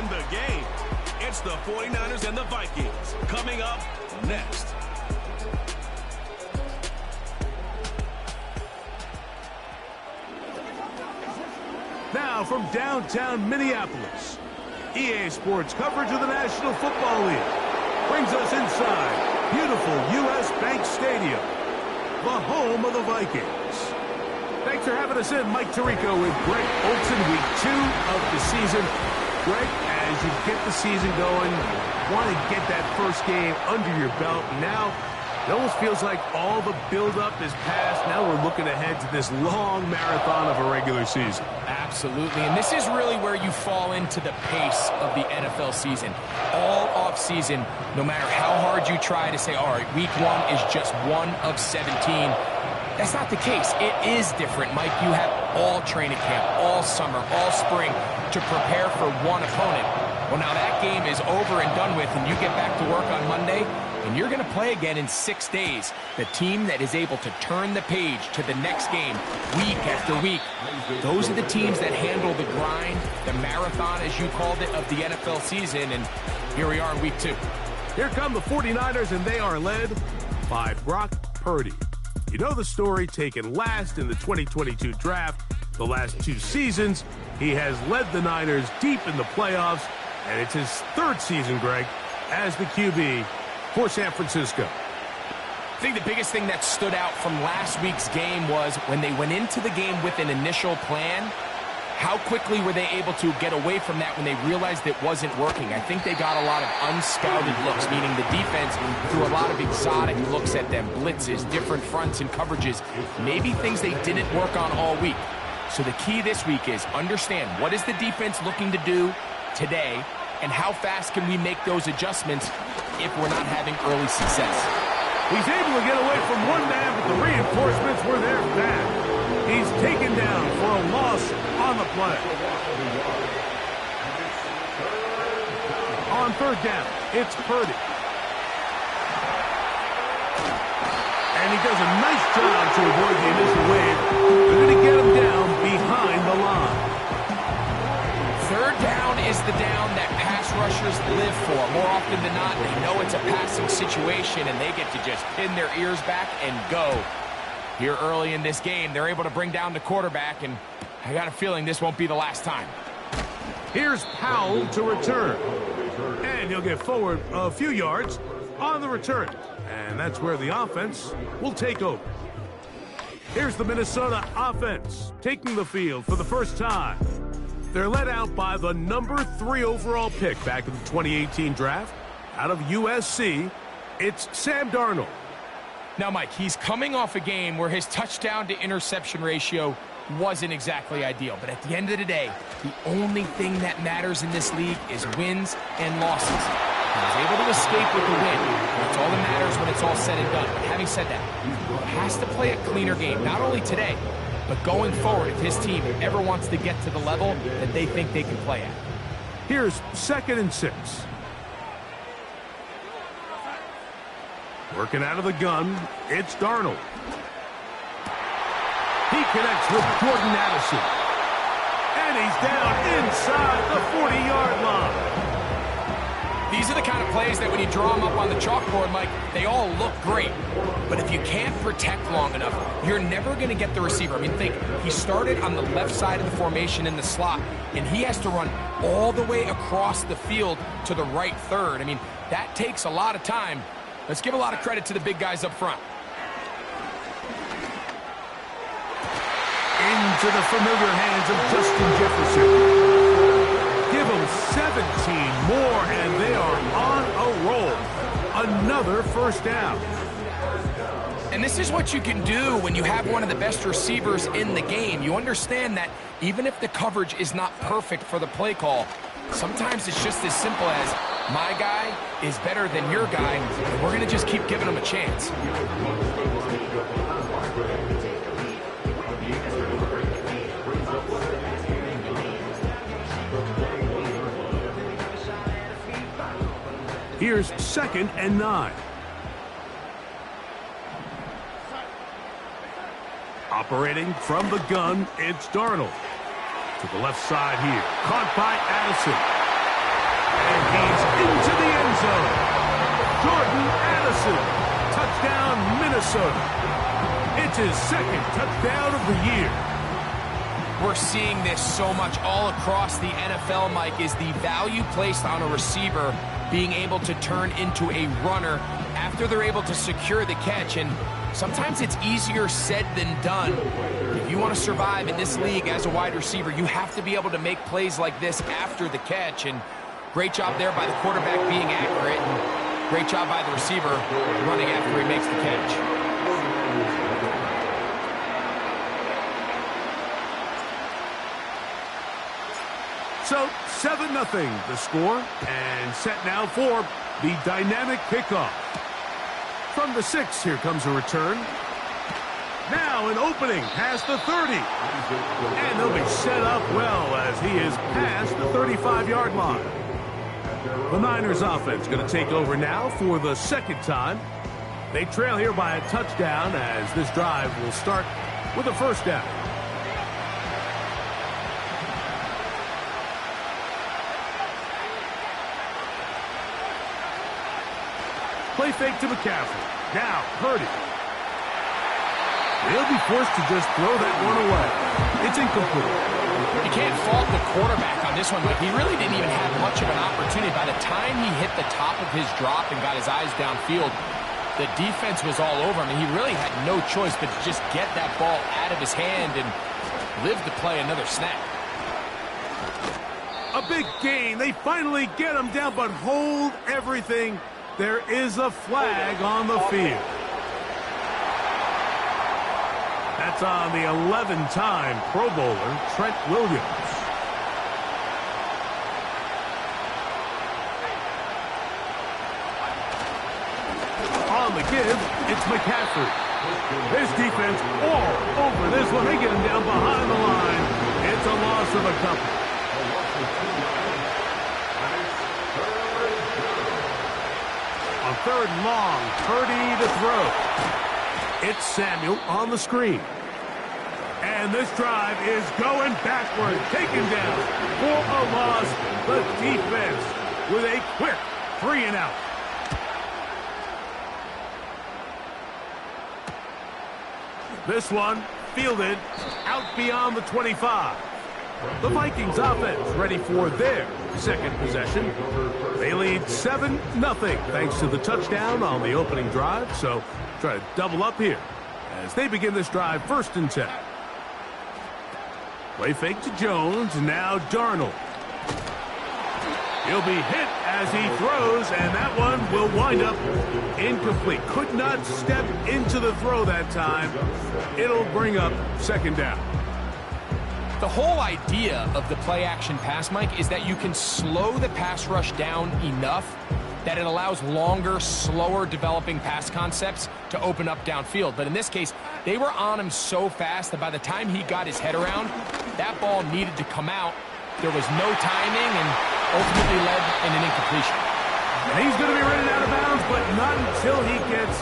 in the game. It's the 49ers and the Vikings coming up next. Now from downtown Minneapolis, EA Sports coverage of the National Football League brings us inside beautiful U.S. Bank Stadium, the home of the Vikings. Thanks for having us in, Mike Tirico with Greg Olson, week 2 of the season. Greg, as you get the season going, you want to get that first game under your belt. Now, it almost feels like all the build-up is past. Now we're looking ahead to this long marathon of a regular season. Absolutely, and this is really where you fall into the pace of the NFL season. All off-season, no matter how hard you try to say, all right, week 1 is just 1 of 17, that's not the case. It is different, Mike. You have all training camp, all summer, all spring to prepare for one opponent. Well, now that game is over and done with, and you get back to work on Monday, and you're going to play again in 6 days. The team that is able to turn the page to the next game week after week, those are the teams that handle the grind, the marathon, as you called it, of the NFL season, and here we are in week 2. Here come the 49ers, and they are led by Brock Purdy. You know the story, taken last in the 2022 draft. The last 2 seasons, he has led the Niners deep in the playoffs, and it's his 3rd season, Greg, as the QB for San Francisco. I think the biggest thing that stood out from last week's game was when they went into the game with an initial plan, how quickly were they able to get away from that when they realized it wasn't working? I think they got a lot of unscouted looks, meaning the defense threw a lot of exotic looks at them, blitzes, different fronts and coverages, maybe things they didn't work on all week. So the key this week is understand what is the defense looking to do today, and how fast can we make those adjustments if we're not having early success. He's able to get away from one man, but the reinforcements were there fast. He's taken down for a loss on the play. On 3rd down, it's Purdy. And he does a nice job to avoid the initial wave. They're going to get him down behind the line. 3rd down is the down that pass rushers live for. More often than not, they know it's a passing situation, and they get to just pin their ears back and go. Here early in this game, they're able to bring down the quarterback, and I got a feeling this won't be the last time. Here's Powell to return. And he'll get forward a few yards on the return. And that's where the offense will take over. Here's the Minnesota offense taking the field for the first time. They're led out by the number 3 overall pick back in the 2018 draft. Out of USC, it's Sam Darnold. Now, Mike, he's coming off a game where his touchdown to interception ratio wasn't exactly ideal. But at the end of the day, the only thing that matters in this league is wins and losses. He was able to escape with the win. That's all that matters when it's all said and done. But having said that, he has to play a cleaner game, not only today, but going forward if his team ever wants to get to the level that they think they can play at. Here's 2nd and 6. Working out of the gun, it's Darnold. He connects with Jordan Addison. And he's down inside the 40-yard line. These are the kind of plays that when you draw them up on the chalkboard, Mike, they all look great. But if you can't protect long enough, you're never going to get the receiver. I mean, think, he started on the left side of the formation in the slot, and he has to run all the way across the field to the right third. I mean, that takes a lot of time. Let's give a lot of credit to the big guys up front. Into the familiar hands of Justin Jefferson. Give them 17 more, and they are on a roll. Another 1st down. And this is what you can do when you have one of the best receivers in the game. You understand that even if the coverage is not perfect for the play call, sometimes it's just as simple as my guy is better than your guy, and we're going to just keep giving him a chance. Here's 2nd and 9. Operating from the gun, it's Darnold. To the left side here. Caught by Addison. And he's into the end zone. Jordan Addison. Touchdown, Minnesota. It's his second touchdown of the year. We're seeing this so much all across the NFL, Mike, is the value placed on a receiver being able to turn into a runner after they're able to secure the catch. And sometimes it's easier said than done. If you want to survive in this league as a wide receiver, you have to be able to make plays like this after the catch. And great job there by the quarterback being accurate. And great job by the receiver running after he makes the catch. So 7-0 the score, and set now for the dynamic kickoff. From the 6, here comes a return. Now an opening past the 30. And they'll be set up well as he is past the 35-yard line. The Niners offense going to take over now for the second time. They trail here by a touchdown as this drive will start with a first down. Play fake to McCaffrey. Now, Purdy. They'll be forced to just throw that one away. It's incomplete. You can't fault the quarterback on this one, but he really didn't even have much of an opportunity. By the time he hit the top of his drop and got his eyes downfield, the defense was all over him, and he really had no choice but to just get that ball out of his hand and live to play another snap. A big gain. They finally get him down, but hold everything. There is a flag on the field. That's on the 11-time Pro Bowler, Trent Williams. On the give, it's McCaffrey. His defense all over this one. They get him down behind the line. It's a loss of a couple. On 3rd and long, Purdy to throw. It's Samuel on the screen. And this drive is going backward, taken down for a loss. The defense with a quick 3-and-out. This one fielded out beyond the 25. The Vikings offense ready for their second possession. They lead 7-0 thanks to the touchdown on the opening drive. So try to double up here as they begin this drive 1st and 10. Play fake to Jones. Now Darnold. He'll be hit as he throws, and that one will wind up incomplete. Could not step into the throw that time. It'll bring up 2nd down. The whole idea of the play-action pass, Mike, is that you can slow the pass rush down enough that it allows longer, slower developing pass concepts to open up downfield. But in this case, they were on him so fast that by the time he got his head around, that ball needed to come out. There was no timing and ultimately led in an incompletion. And he's going to be running out of bounds, but not until he gets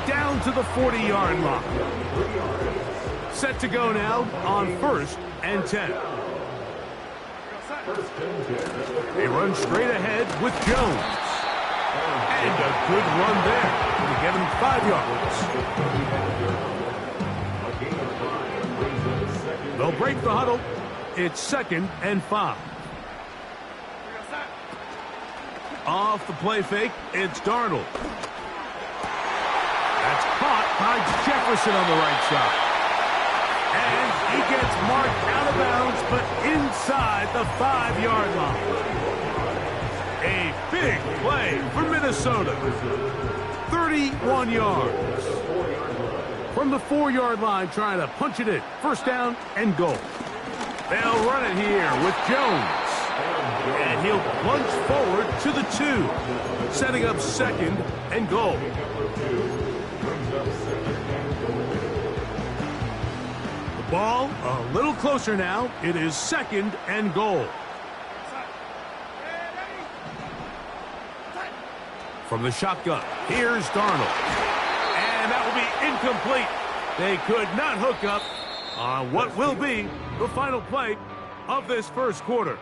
down to the 40-yard line. Set to go now on 1st and 10. They run straight ahead with Jones. And a good run there to get him 5 yards. They'll break the huddle. It's 2nd and 5. Off the play fake, it's Darnold. That's caught by Jefferson on the right side. And he gets marked out of bounds, but inside the 5-yard line. A big play for Minnesota. 31 yards. From the 4-yard line, trying to punch it in. 1st down and goal. They'll run it here with Jones. And he'll plunge forward to the 2. Setting up 2nd and goal. The ball a little closer now. It is 2nd and goal. From the shotgun, here's Darnold. And that will be incomplete. They could not hook up on what will be the final play of this 1st quarter.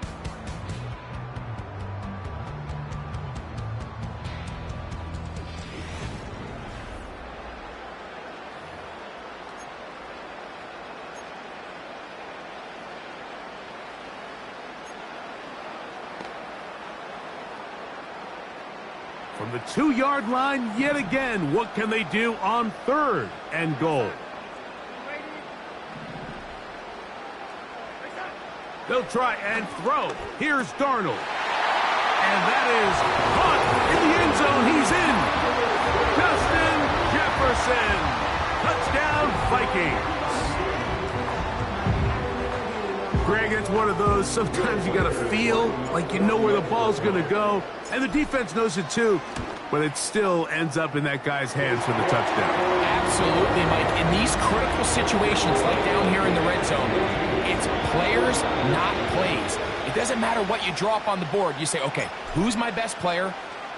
From the 2-yard line yet again, what can they do on 3rd and goal? They'll try and throw. Here's Darnold. And that is caught in the end zone. He's in. Justin Jefferson. Touchdown, Vikings. Greg, it's one of those, sometimes you got to feel like you know where the ball's going to go. And the defense knows it too. But it still ends up in that guy's hands for the touchdown. Absolutely, Mike. In these critical situations, like down here in the red zone, it's players, not plays. It doesn't matter what you draw up on the board. You say, okay, who's my best player?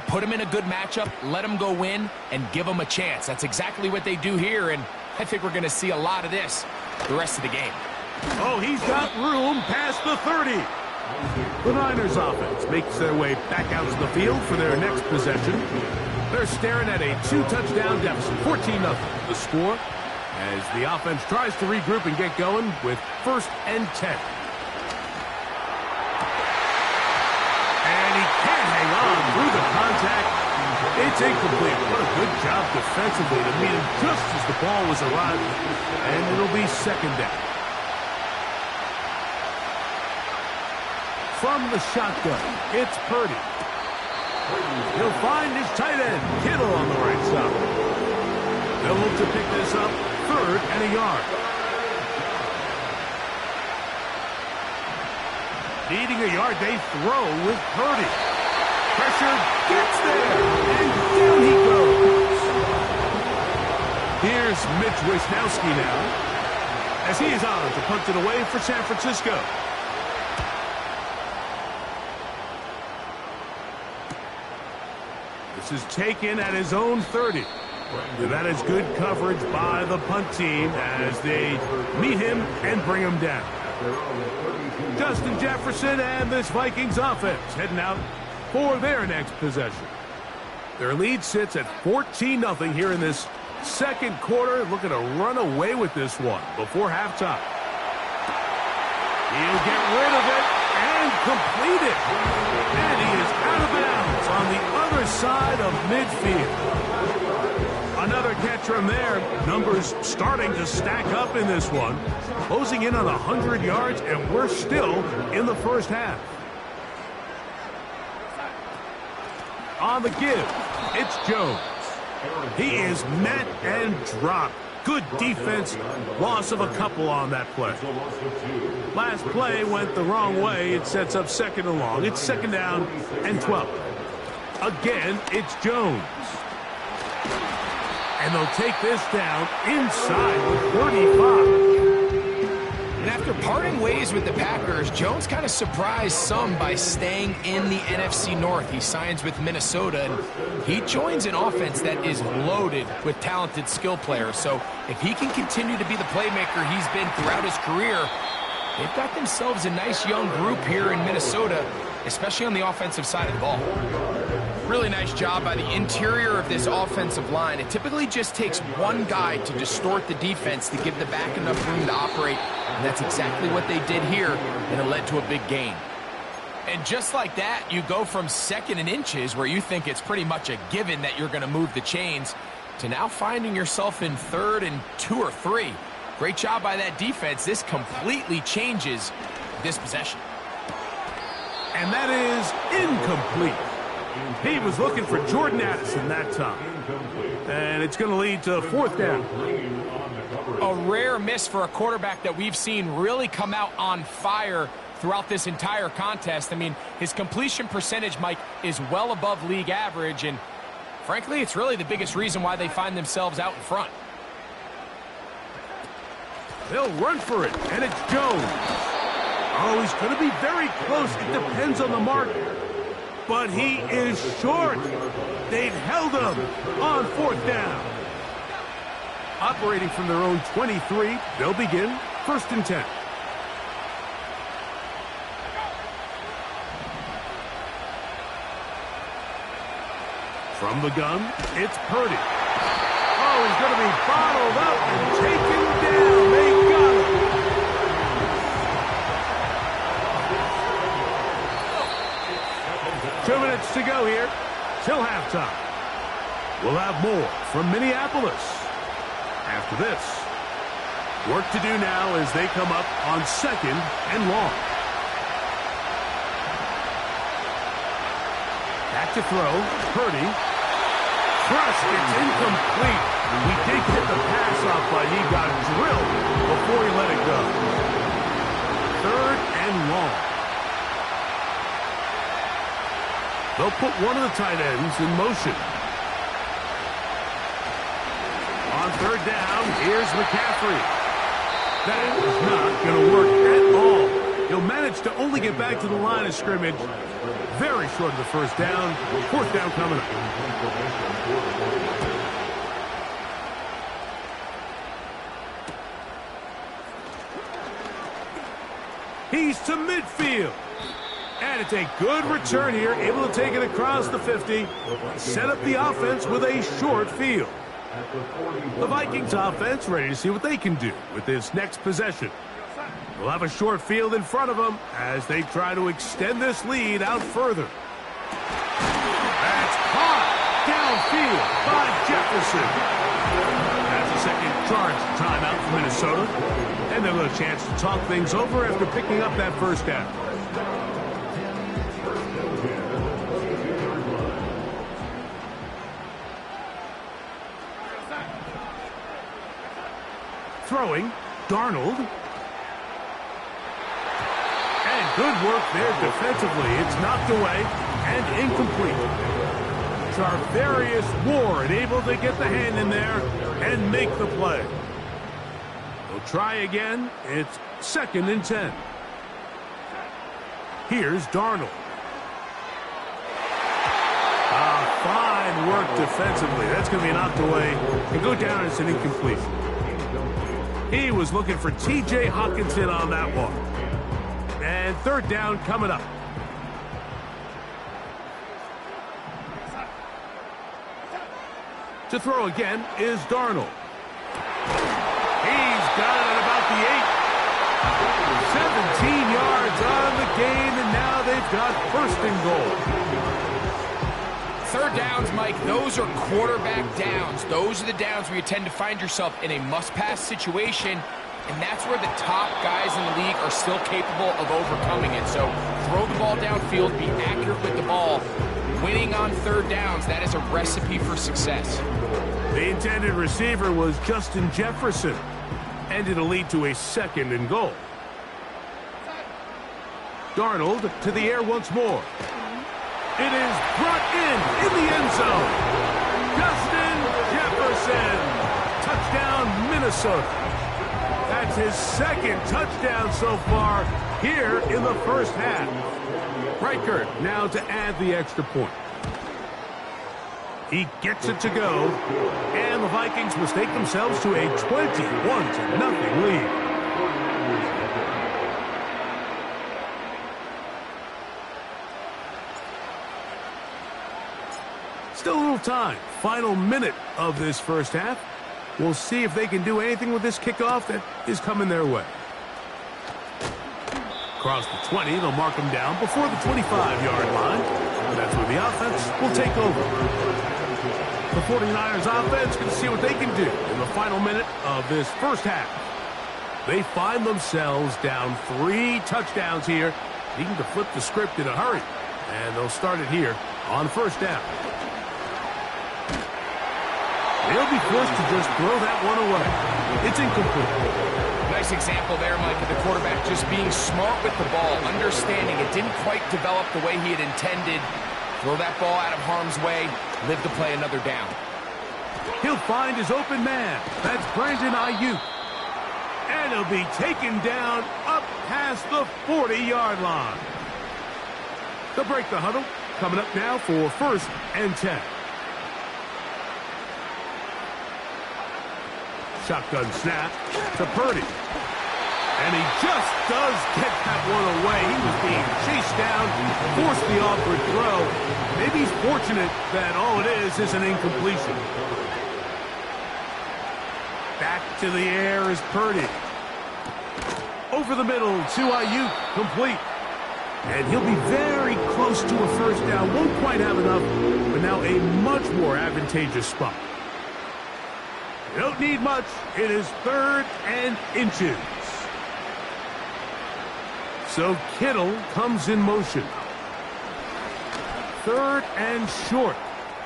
Put him in a good matchup, let him go win, and give him a chance. That's exactly what they do here, and I think we're going to see a lot of this the rest of the game. Oh, he's got room past the 30. The Niners offense makes their way back out to the field for their next possession. They're staring at a 2-touchdown deficit, 14-0. The score as the offense tries to regroup and get going with 1st and 10. And he can't hang on through the contact. It's incomplete. What a good job defensively to meet him just as the ball was arriving. And it'll be 2nd down. From the shotgun, it's Purdy. He'll find his tight end, Kittle, on the right side. They'll look to pick this up, 3rd and a yard. Needing a yard, they throw with Purdy. Pressure gets there, and down he goes. Here's Mitch Wisnowski now, as he is on to punt it away for San Francisco. This is taken at his own 30. And that is good coverage by the punt team as they meet him and bring him down. Justin Jefferson and this Vikings offense heading out for their next possession. Their lead sits at 14-0 here in this 2nd quarter. Looking to run away with this one before halftime. He'll get rid of it and complete it. And he is out of bounds on the other side of midfield. Another catch from there. Numbers starting to stack up in this one. Closing in on 100 yards, and we're still in the 1st half. On the give, it's Jones. He is met and dropped. Good defense. Loss of a couple on that play. Last play went the wrong way. It sets up 2nd and long. It's 2nd down and 12. Again, it's Jones. And they'll take this down inside the 35. And after parting ways with the Packers, Jones kind of surprised some by staying in the NFC North. He signs with Minnesota, and he joins an offense that is loaded with talented skill players. So if he can continue to be the playmaker he's been throughout his career, they've got themselves a nice young group here in Minnesota, especially on the offensive side of the ball. Really nice job by the interior of this offensive line. It typically just takes one guy to distort the defense to give the back enough room to operate, and that's exactly what they did here, and it led to a big gain. And just like that, you go from 2nd and inches, where you think it's pretty much a given that you're going to move the chains, to now finding yourself in 3rd and 2 or 3. Great job by that defense. This completely changes this possession. And that is incomplete. He was looking for Jordan Addison that time. And it's going to lead to 4th down. A rare miss for a quarterback that we've seen really come out on fire throughout this entire contest. I mean, his completion percentage, Mike, is well above league average. And frankly, it's really the biggest reason why they find themselves out in front. They'll run for it, and it's Jones. Oh, he's going to be very close. It depends on the mark. But he is short. They've held him on 4th down. Operating from their own 23, they'll begin 1st and 10. From the gun, it's Purdy. Oh, he's going to be bottled up and taken down. They got him. Two minutes to go here. till halftime. We'll have more from Minneapolis after this. Work to do now as they come up on 2nd and long. Back to throw. Purdy. Thrust. It's incomplete. He did get the pass off, but he got drilled before he let it go. 3rd and long. They'll put one of the tight ends in motion. On 3rd down, here's McCaffrey. That is not going to work at all. He'll manage to only get back to the line of scrimmage. Very short of the 1st down. 4th down coming up. He's to midfield. And it's a good return here, able to take it across the 50. Set up the offense with a short field. The Vikings offense ready to see what they can do with this next possession. They'll have a short field in front of them as they try to extend this lead out further. That's caught downfield by Jefferson. That's a second charge timeout for Minnesota. And they'll have a chance to talk things over after picking up that 1st down. Throwing, Darnold. And good work there defensively. It's knocked away and incomplete. Charvarius Ward able to get the hand in there and make the play. They'll try again. It's 2nd and 10. Here's Darnold. Fine work defensively. That's going to be knocked away and go down as an incomplete. He was looking for T.J. Hockenson on that one. And 3rd down coming up. To throw again is Darnold. He's got it at about the 8. 17 yards on the gain, and now they've got 1st and goal. 3rd downs, Mike, those are quarterback downs. Those are the downs where you tend to find yourself in a must-pass situation, and that's where the top guys in the league are still capable of overcoming it. So throw the ball downfield, be accurate with the ball. Winning on 3rd downs, that is a recipe for success. The intended receiver was Justin Jefferson, and it'll lead to a 2nd and goal. Darnold to the air once more. It is brought in the end zone. Justin Jefferson. Touchdown, Minnesota. That's his 2nd touchdown so far here in the 1st half. Reichert now to add the extra point. He gets it to go, and the Vikings mistake themselves to a 21-0 lead. Still a little time. Final minute of this 1st half. We'll see if they can do anything with this kickoff that is coming their way. Across the 20, they'll mark them down before the 25-yard line. And that's where the offense will take over. The 49ers offense can see what they can do in the final minute of this 1st half. They find themselves down 3 touchdowns here, needing to flip the script in a hurry. And they'll start it here on 1st down. They'll be forced to just throw that one away. It's incomplete. Nice example there, Mike, of the quarterback just being smart with the ball, understanding it didn't quite develop the way he had intended. Throw that ball out of harm's way, live to play another down. He'll find his open man. That's Brandon Ayuk. And he'll be taken down up past the 40-yard line. They'll break the huddle. Coming up now for 1st and 10. Shotgun snap to Purdy. And he just does get that one away. He was being chased down, forced the awkward throw. Maybe he's fortunate that all it is an incompletion. Back to the air is Purdy. Over the middle to Ayuk, complete. And he'll be very close close to a first down. Won't quite have enough, but now a much more advantageous spot. You don't need much. It is 3rd and inches. So Kittle comes in motion. 3rd and short.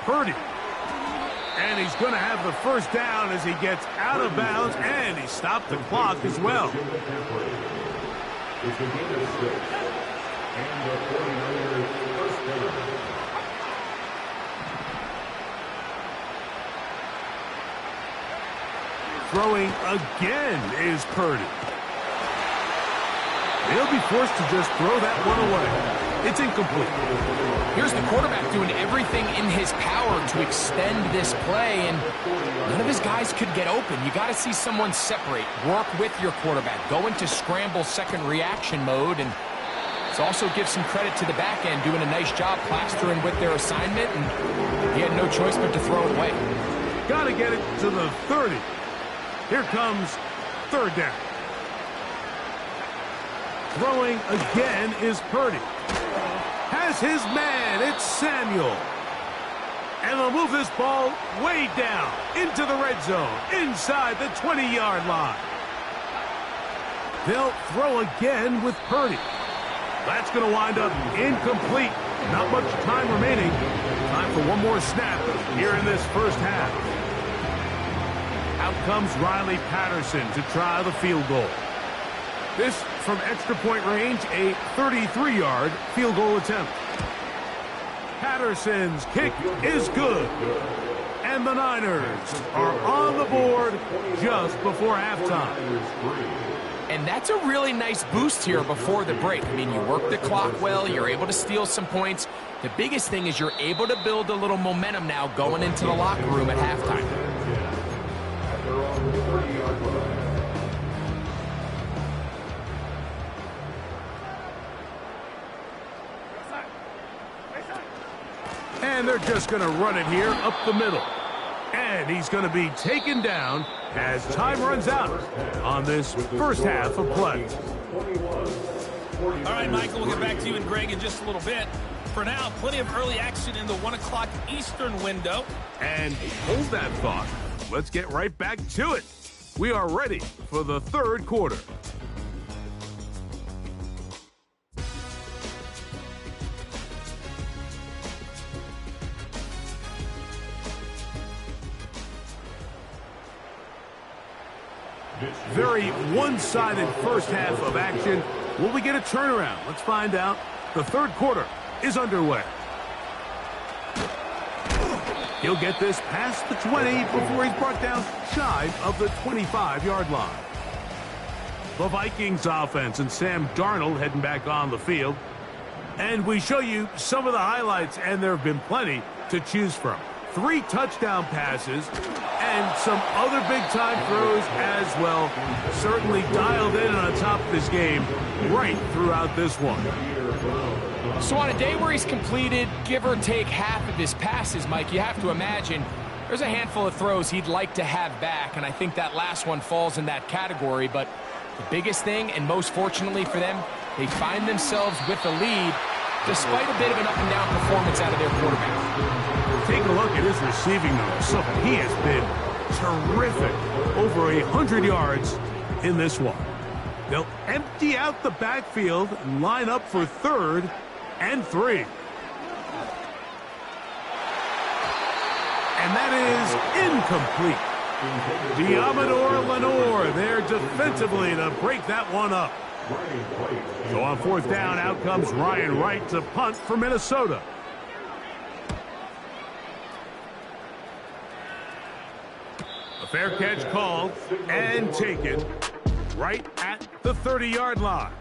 Purdy. And he's going to have the first down as he gets out of bounds, and he stopped the clock as well. Throwing again is Purdy. He'll be forced to just throw that one away. It's incomplete. Here's the quarterback doing everything in his power to extend this play, and none of his guys could get open. You got to see someone separate, work with your quarterback, go into scramble second reaction mode, and let's also give some credit to the back end doing a nice job plastering with their assignment, and he had no choice but to throw it away. Got to get it to the 30. Here comes 3rd down. Throwing again is Purdy. Has his man. It's Samuel. And they'll move this ball way down into the red zone, inside the 20-yard line. They'll throw again with Purdy. That's going to wind up incomplete. Not much time remaining. Time for one more snap here in this first half. Out comes Riley Patterson to try the field goal. This from extra point range, a 33-yard field goal attempt. Patterson's kick is good. And the Niners are on the board just before halftime. And that's a really nice boost here before the break. I mean, you work the clock well, you're able to steal some points. The biggest thing is you're able to build a little momentum now going into the locker room at halftime. And they're just going to run it here up the middle. And he's going to be taken down as time runs out on this first half of play. All right, Michael, we'll get back to you and Greg in just a little bit. For now, plenty of early action in the 1 o'clock Eastern window. And hold that thought. Let's get right back to it. We are ready for the 3rd quarter. Very one-sided first half of action. Will we get a turnaround? Let's find out. The 3rd quarter is underway. He'll get this past the 20 before he's brought down shy of the 25-yard line. The Vikings offense and Sam Darnold heading back on the field. And we show you some of the highlights, and there have been plenty to choose from. 3 touchdown passes and some other big-time throws as well. Certainly dialed in on top of this game right throughout this one. So on a day where he's completed, give or take half of his passes, Mike, you have to imagine there's a handful of throws he'd like to have back, and I think that last one falls in that category. But the biggest thing, and most fortunately for them, they find themselves with the lead despite a bit of an up-and-down performance out of their quarterback. Take a look at his receiving numbers. So he has been terrific. Over 100 yards in this one. They'll empty out the backfield and line up for 3rd and 3. And that is incomplete. Diamador Lenore there defensively to break that one up. So on 4th down, out comes Ryan Wright to punt for Minnesota. A fair catch called and taken right at the 30-yard line.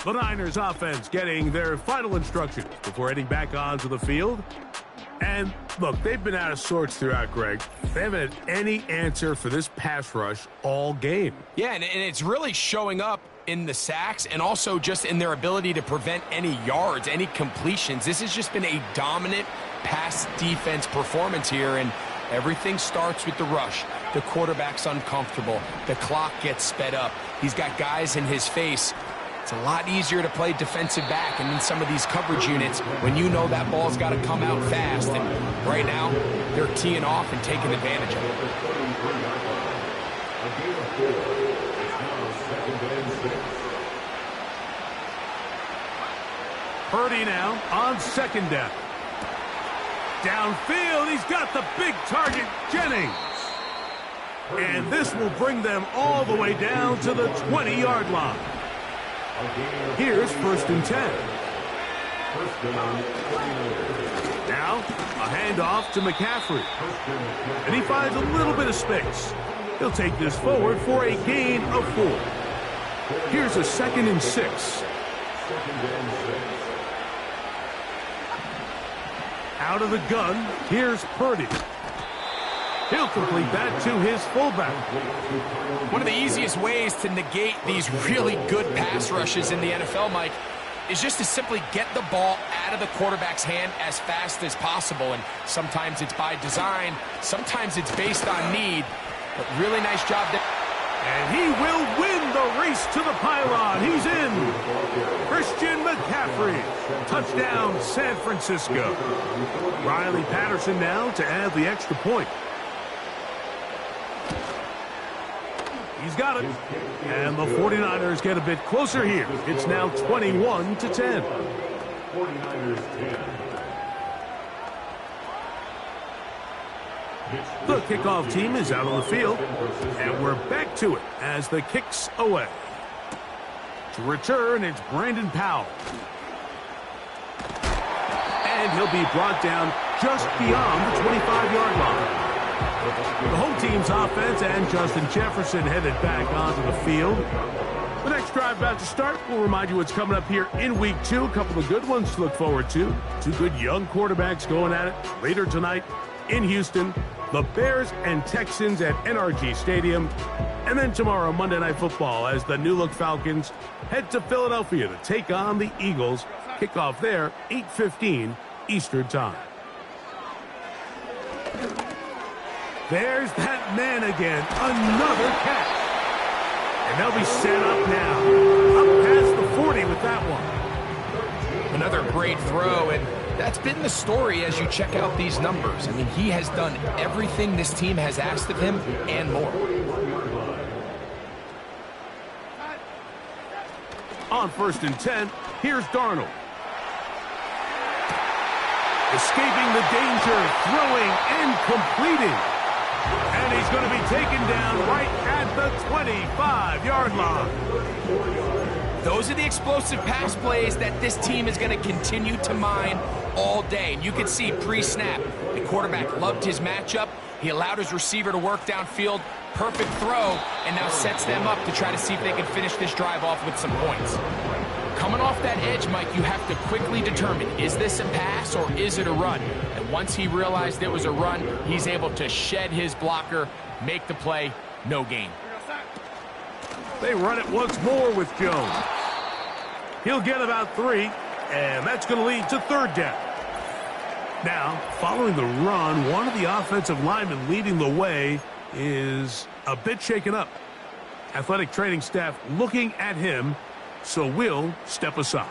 The Niners offense getting their final instructions before heading back onto the field. And look, they've been out of sorts throughout, Greg. They haven't had any answer for this pass rush all game. Yeah, and it's really showing up in the sacks and also just in their ability to prevent any yards, any completions. This has just been a dominant pass defense performance here, and everything starts with the rush. The quarterback's uncomfortable. The clock gets sped up. He's got guys in his face. It's a lot easier to play defensive back and in some of these coverage units when you know that ball's got to come out fast. And right now, they're teeing off and taking advantage of it. Purdy now on second down. Downfield, he's got the big target, Jennings. And this will bring them all the way down to the 20-yard line. Here's 1st and 10. Now, a handoff to McCaffrey. And he finds a little bit of space. He'll take this forward for a gain of 4. Here's a 2nd and 6. Out of the gun, here's Purdy. He'll complete that to his fullback. One of the easiest ways to negate these really good pass rushes in the NFL, Mike, is just to simply get the ball out of the quarterback's hand as fast as possible. And sometimes it's by design, sometimes it's based on need. But really nice job there. And he will win the race to the pylon. He's in. Christian McCaffrey. Touchdown, San Francisco. Riley Patterson now to add the extra point. He's got it. And the 49ers get a bit closer here. It's now 21-10. 49ers 10. The kickoff team is out on the field, and we're back to it as the kick's away. To return, it's Brandon Powell. And he'll be brought down just beyond the 25-yard line. The home team's offense and Justin Jefferson headed back onto the field. The next drive about to start. We'll remind you what's coming up here in Week 2. A couple of good ones to look forward to. 2 good young quarterbacks going at it later tonight in Houston. The Bears and Texans at NRG Stadium. And then tomorrow, Monday Night Football, as the new-look Falcons head to Philadelphia to take on the Eagles. Kickoff there, 8:15 Eastern Time. There's that man again. Another catch. And they'll be set up now. Up past the 40 with that one. Another great throw, and that's been the story as you check out these numbers. I mean, he has done everything this team has asked of him and more. On 1st and 10, here's Darnold. Escaping the danger, throwing and completing. And he's going to be taken down right at the 25-yard line. Those are the explosive pass plays that this team is going to continue to mine all day. And you can see pre-snap, the quarterback loved his matchup. He allowed his receiver to work downfield. Perfect throw, and now sets them up to try to see if they can finish this drive off with some points. Coming off that edge, Mike, you have to quickly determine, is this a pass or is it a run? And once he realized it was a run, he's able to shed his blocker, make the play, no gain. They run it once more with Jones. He'll get about 3, and that's going to lead to 3rd down. Now, following the run, one of the offensive linemen leading the way is a bit shaken up. Athletic training staff looking at him, so we'll step aside.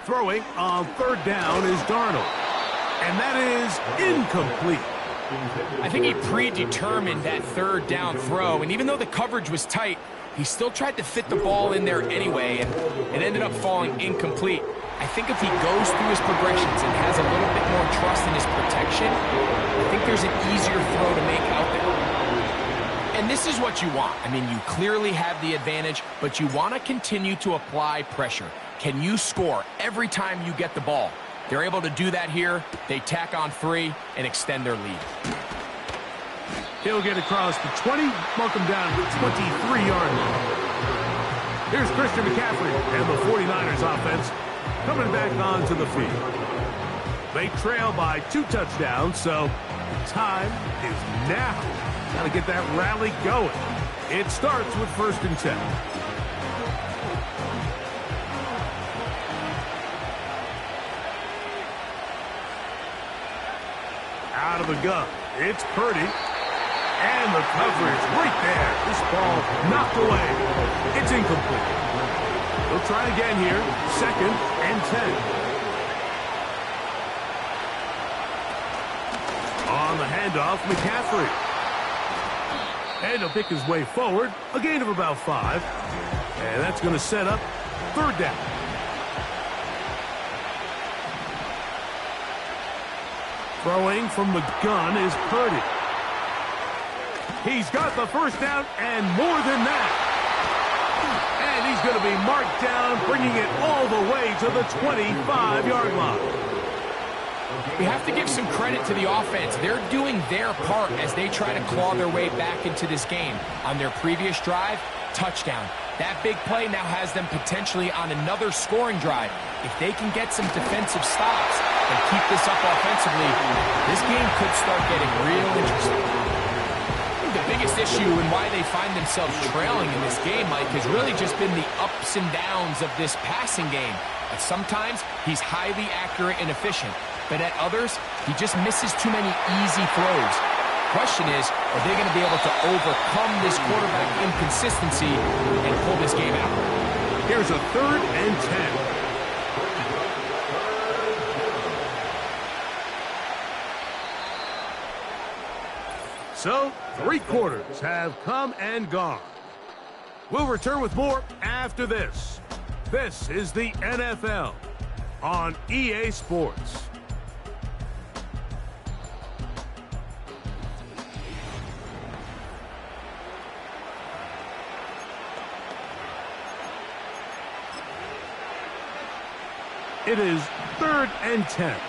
Throwing on 3rd down is Darnold. And that is incomplete. I think he predetermined that 3rd down throw, and even though the coverage was tight, he still tried to fit the ball in there anyway, and it ended up falling incomplete. I think if he goes through his progressions and has a little bit more trust in his protection, I think there's an easier throw to make out there. And this is what you want. I mean, you clearly have the advantage, but you want to continue to apply pressure. Can you score every time you get the ball? They're able to do that here. They tack on 3 and extend their lead. He'll get across the 20, mark him down to the 23-yard line. Here's Christian McCaffrey and the 49ers offense coming back onto the field. They trail by 2 touchdowns, so the time is now. Got to get that rally going. It starts with 1st and 10. Out of the gun, it's Purdy. And the coverage right there. This ball knocked away. It's incomplete. We'll try again here. 2nd and 10. On the handoff, McCaffrey. And he'll pick his way forward. A gain of about 5. And that's going to set up 3rd down. Throwing from the gun is Purdy. He's got the 1st down and more than that. And he's going to be marked down, bringing it all the way to the 25-yard line. We have to give some credit to the offense. They're doing their part as they try to claw their way back into this game. On their previous drive, touchdown. That big play now has them potentially on another scoring drive. If they can get some defensive stops and keep this up offensively, this game could start getting real interesting. The biggest issue and why they find themselves trailing in this game, Mike, has really just been the ups and downs of this passing game. Sometimes he's highly accurate and efficient, but at others, he just misses too many easy throws. Question is, are they going to be able to overcome this quarterback inconsistency and pull this game out? Here's a 3rd and 10. So, 3 quarters have come and gone. We'll return with more after this. This is the NFL on EA Sports. It is 3rd and 10.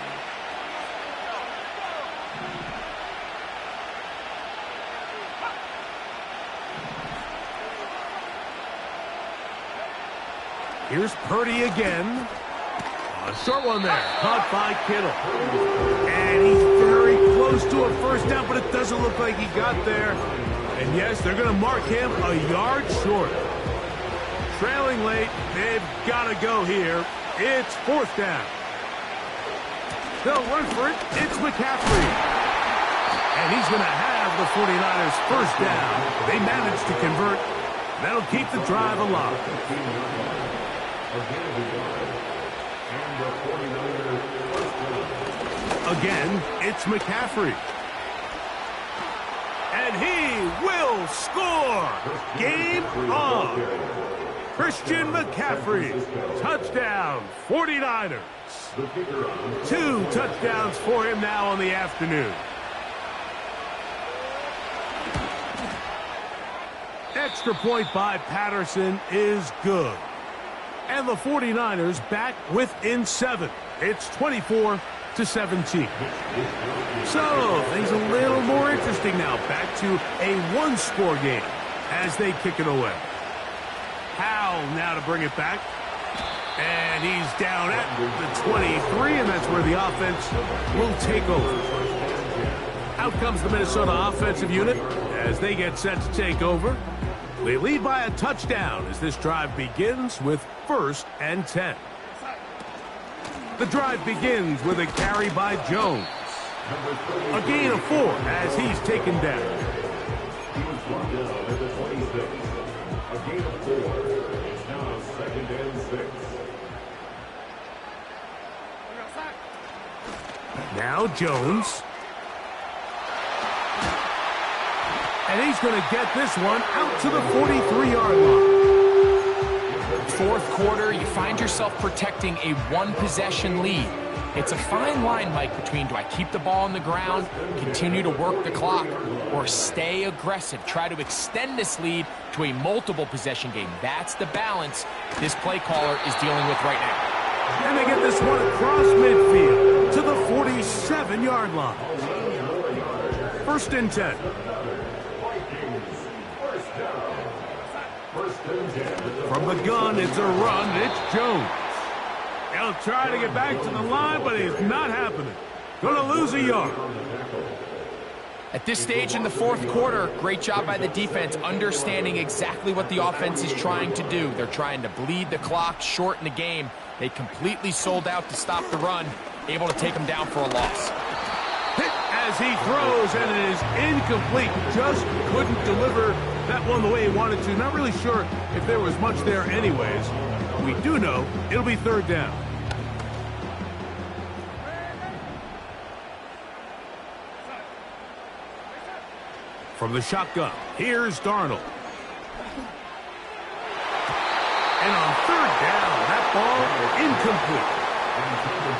Here's Purdy again. A short one there. Caught by Kittle. And he's very close to a 1st down, but it doesn't look like he got there. And yes, they're going to mark him a yard short. Trailing late, they've got to go here. It's 4th down. They'll run for it. It's McCaffrey. And he's going to have the 49ers 1st down. They managed to convert. That'll keep the drive alive. Again, it's McCaffrey. And he will score. Game on. Christian McCaffrey. Touchdown, 49ers. 2 touchdowns for him now on the afternoon. Extra point by Patterson is good. And the 49ers back within 7. It's 24-17. So, things a little more interesting now. Back to a 1-score game as they kick it away. Howell now to bring it back. And he's down at the 23, and that's where the offense will take over. Out comes the Minnesota offensive unit as they get set to take over. They lead by a touchdown as this drive begins with 1st and 10. The drive begins with a carry by Jones. A gain of 4 as he's taken down. He was brought down at the 26. A gain of 4. It's now 2nd and 6. Now Jones. And he's going to get this one out to the 43-yard line. 4th quarter, you find yourself protecting a 1-possession lead. It's a fine line, Mike, between do I keep the ball on the ground, continue to work the clock, or stay aggressive, try to extend this lead to a multiple-possession game. That's the balance this play caller is dealing with right now. And they get this one across midfield to the 47-yard line. 1st and 10. From the gun, it's a run. It's Jones. He'll try to get back to the line, but it's not happening. Going to lose a yard. At this stage in the 4th quarter, great job by the defense understanding exactly what the offense is trying to do. They're trying to bleed the clock, shorten the game. They completely sold out to stop the run, able to take them down for a loss. Hit as he throws, and it is incomplete. Just couldn't deliver that one the way he wanted to. Not really sure if there was much there anyways. We do know it'll be third down. From the shotgun, here's Darnold. And on third down, that ball incomplete.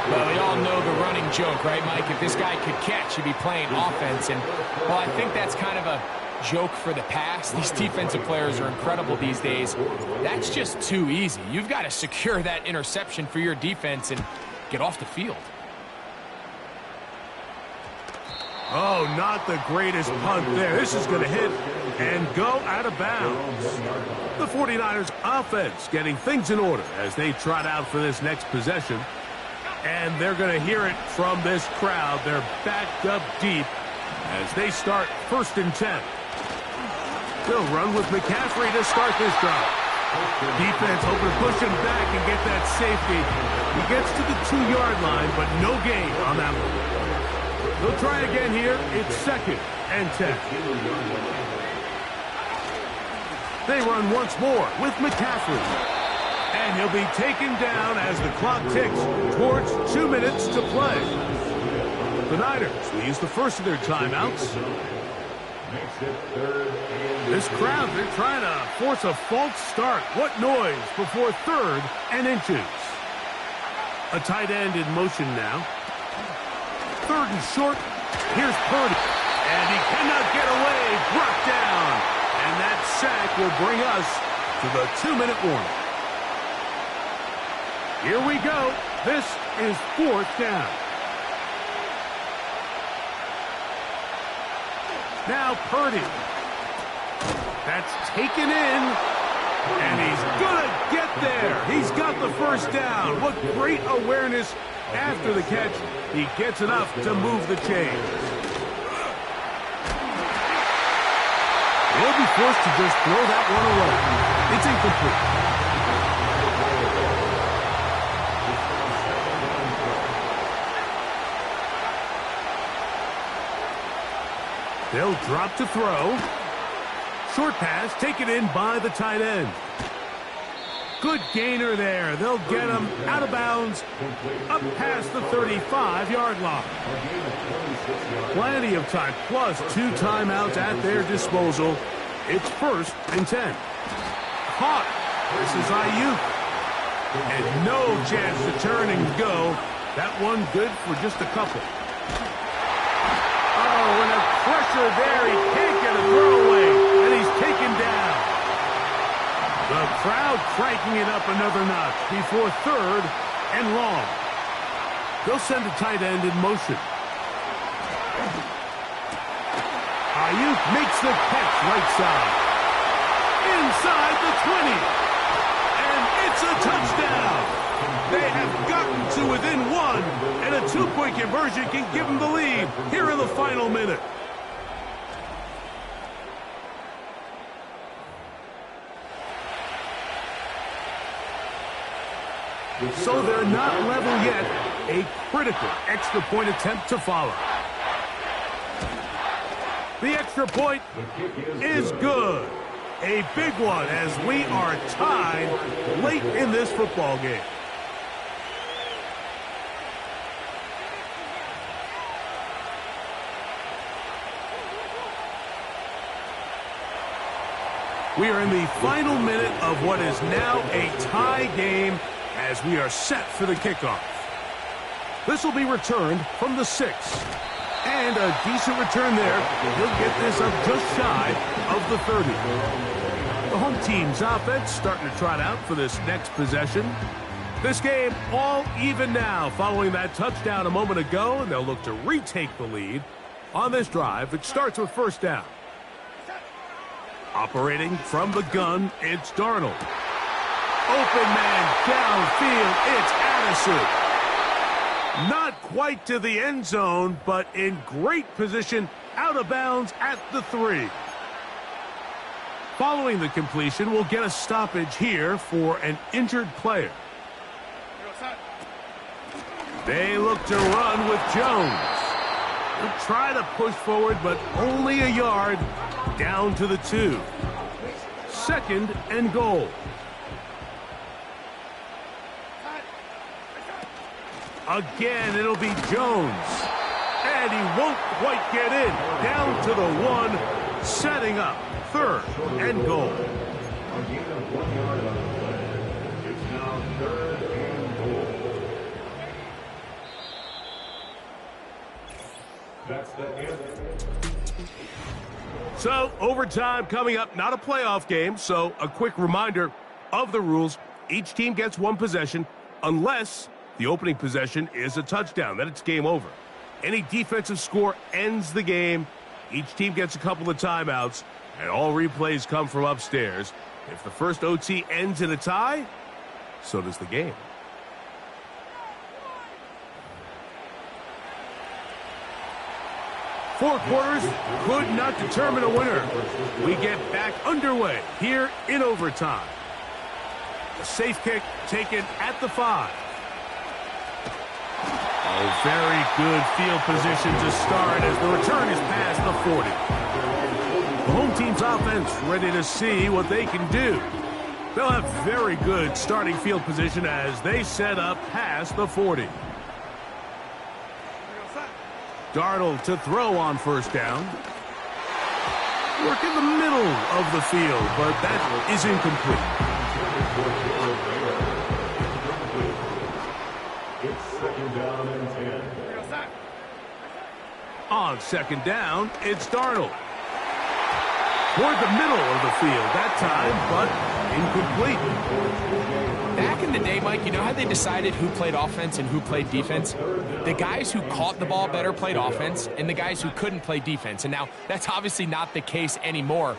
Well, we all know the running joke, right, Mike? If this guy could catch, he'd be playing offense. And, well, I think that's kind of a joke for the past. These defensive players are incredible these days. That's just too easy. You've got to secure that interception for your defense and get off the field. Oh, not the greatest punt there. This is going to hit and go out of bounds. The 49ers offense getting things in order as they trot out for this next possession. And they're going to hear it from this crowd. They're backed up deep as they start 1st and 10. They'll run with McCaffrey to start this drive. Defense hoping to push him back and get that safety. He gets to the 2-yard line, but no gain on that one. They'll try again here. It's 2nd and 10. They run once more with McCaffrey. And he'll be taken down as the clock ticks towards 2 minutes to play. The Niners will use the first of their timeouts. This crowd, they're trying to force a false start. What noise before 3rd and inches. A tight end in motion now. 3rd and short. Here's Purdy. And he cannot get away. Brought down. And that sack will bring us to the 2-minute warning. Here we go. This is 4th down. Now Purdy. That's taken in. And he's going to get there. He's got the first down. What great awareness after the catch. He gets enough to move the chains. He'll be forced to just throw that one away. It's incomplete. They'll drop to throw. Short pass taken in by the tight end. Good gainer there. They'll get him out of bounds up past the 35-yard line. Plenty of time, plus 2 timeouts at their disposal. It's 1st and 10. Caught. This is Ayuk. And no chance to turn and go. That one good for just a couple. Oh, and a pressure there. He can't get a throwaway. And he's taken down. The crowd cranking it up another notch before 3rd and long. They'll send a tight end in motion. Ayuk makes the catch right side. Inside the 20. And it's a touchdown. They have gotten to within 1. And a 2-point conversion can give them the lead here in the final minute. So they're not level yet. A critical extra point attempt to follow. The extra point is good. A big one as we are tied late in this football game. We are in the final minute of what is now a tie game as we are set for the kickoff. This will be returned from the 6. And a decent return there. He'll get this up just shy of the 30. The home team's offense starting to trot out for this next possession. This game all even now following that touchdown a moment ago, and they'll look to retake the lead on this drive. It starts with 1st down. Operating from the gun, it's Darnold. Open man downfield, it's Addison. Not quite to the end zone, but in great position out of bounds at the 3. Following the completion, we'll get a stoppage here for an injured player. They look to run with Jones. He'll try to push forward, but only a yard. Down to the 2. 2nd and goal. Again, it'll be Jones. And he won't quite get in. Down to the 1, setting up 3rd and goal. A gain of 1 yard on the play. It's now 3rd and goal. That's the end. So, overtime coming up. Not a playoff game, so a quick reminder of the rules. Each team gets 1 possession unless the opening possession is a touchdown. Then it's game over. Any defensive score ends the game. Each team gets a couple of timeouts, and all replays come from upstairs. If the first OT ends in a tie, so does the game. Four quarters could not determine a winner. We get back underway here in overtime. A safe kick taken at the 5. Oh, very good field position to start as the return is past the 40. The home team's offense ready to see what they can do. They'll have very good starting field position as they set up past the 40. Darnold to throw on 1st down. Work in the middle of the field, but that is incomplete. It's 2nd down and 10. On 2nd down, it's Darnold. Toward the middle of the field that time, but incomplete. Back in the day, Mike, you know how they decided who played offense and who played defense? The guys who caught the ball better played offense, and the guys who couldn't play defense. And now, that's obviously not the case anymore.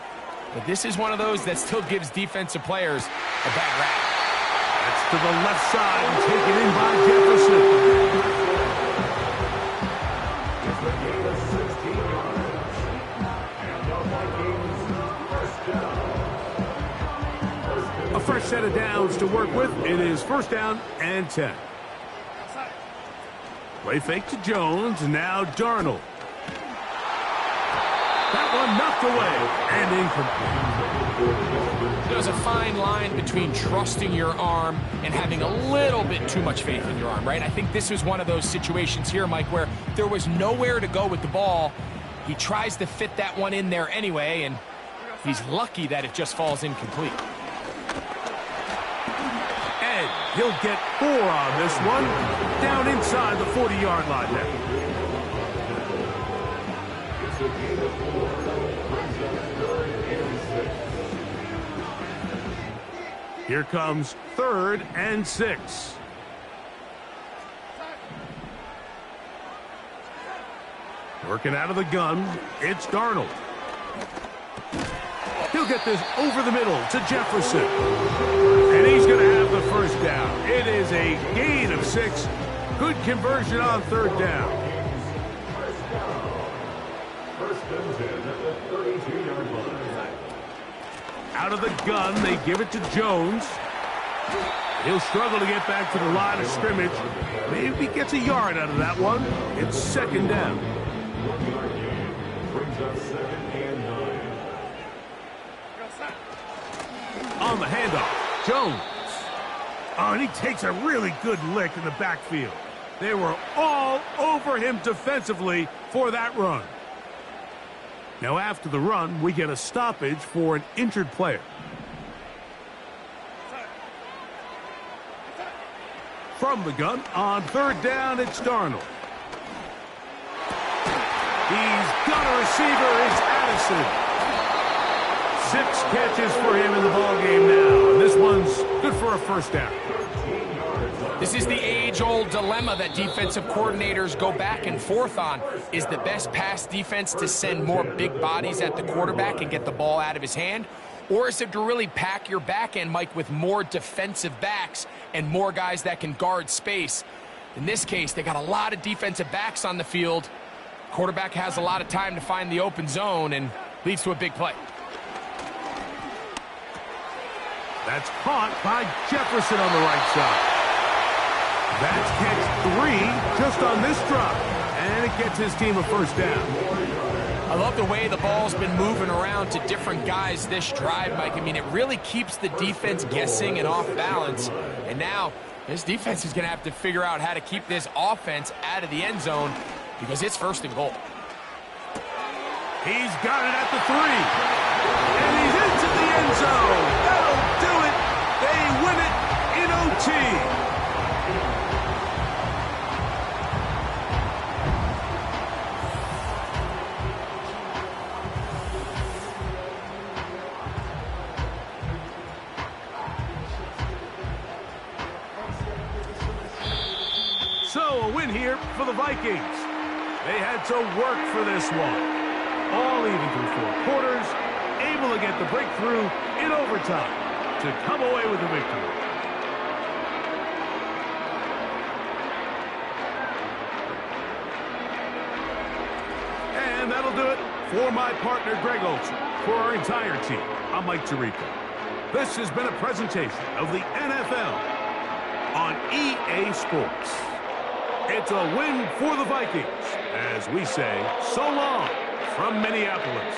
But this is one of those that still gives defensive players a bad rap. That's to the left side and taken in by Jefferson. It's a gain of 16 yards. And the Vikings first down. A fresh set of downs to work with. It is 1st down and 10. Play fake to Jones. Now Darnold. That one knocked away and incomplete. There's a fine line between trusting your arm and having a little bit too much faith in your arm, right? I think this was one of those situations here, Mike, where there was nowhere to go with the ball. He tries to fit that one in there anyway, and he's lucky that it just falls incomplete. And he'll get 4 on this one. Down inside the 40-yard line now. It's a gain of 4. Brings up 3rd and 6. Here comes 3rd and 6. Working out of the gun, it's Darnold. He'll get this over the middle to Jefferson. And he's going to have the 1st down. It is a gain of 6. Good conversion on 3rd down. First and 10 at the 32-yard line. Out of the gun, they give it to Jones. He'll struggle to get back to the line of scrimmage. Maybe gets a yard out of that one. It's 2nd down. 1-yard gain brings up 2nd and 9. On the handoff, Jones. Oh, and he takes a really good lick in the backfield. They were all over him defensively for that run. Now after the run, we get a stoppage for an injured player. From the gun, on 3rd down, it's Darnold. He's got a receiver, it's Addison. 6 catches for him in the ballgame now. And this one's good for a 1st down. This is the age-old dilemma that defensive coordinators go back and forth on. Is the best pass defense to send more big bodies at the quarterback and get the ball out of his hand? Or is it to really pack your back end, Mike, with more defensive backs and more guys that can guard space? In this case, they got a lot of defensive backs on the field. Quarterback has a lot of time to find the open zone and leads to a big play. That's caught by Jefferson on the right side. That's catch 3 just on this drop. And it gets his team a first down. I love the way the ball's been moving around to different guys this drive, Mike. I mean, it really keeps the defense guessing and off balance. And now this defense is going to have to figure out how to keep this offense out of the end zone because it's first and goal. He's got it at the 3. And he's into the end zone. That'll do it. They win it in OT. So, a win here for the Vikings. They had to work for this one. All even through 4 quarters, able to get the breakthrough in overtime to come away with the victory. And that'll do it for my partner, Greg Olson. For our entire team, I'm Mike Tirico. This has been a presentation of the NFL on EA Sports. It's a win for the Vikings, as we say so long from Minneapolis.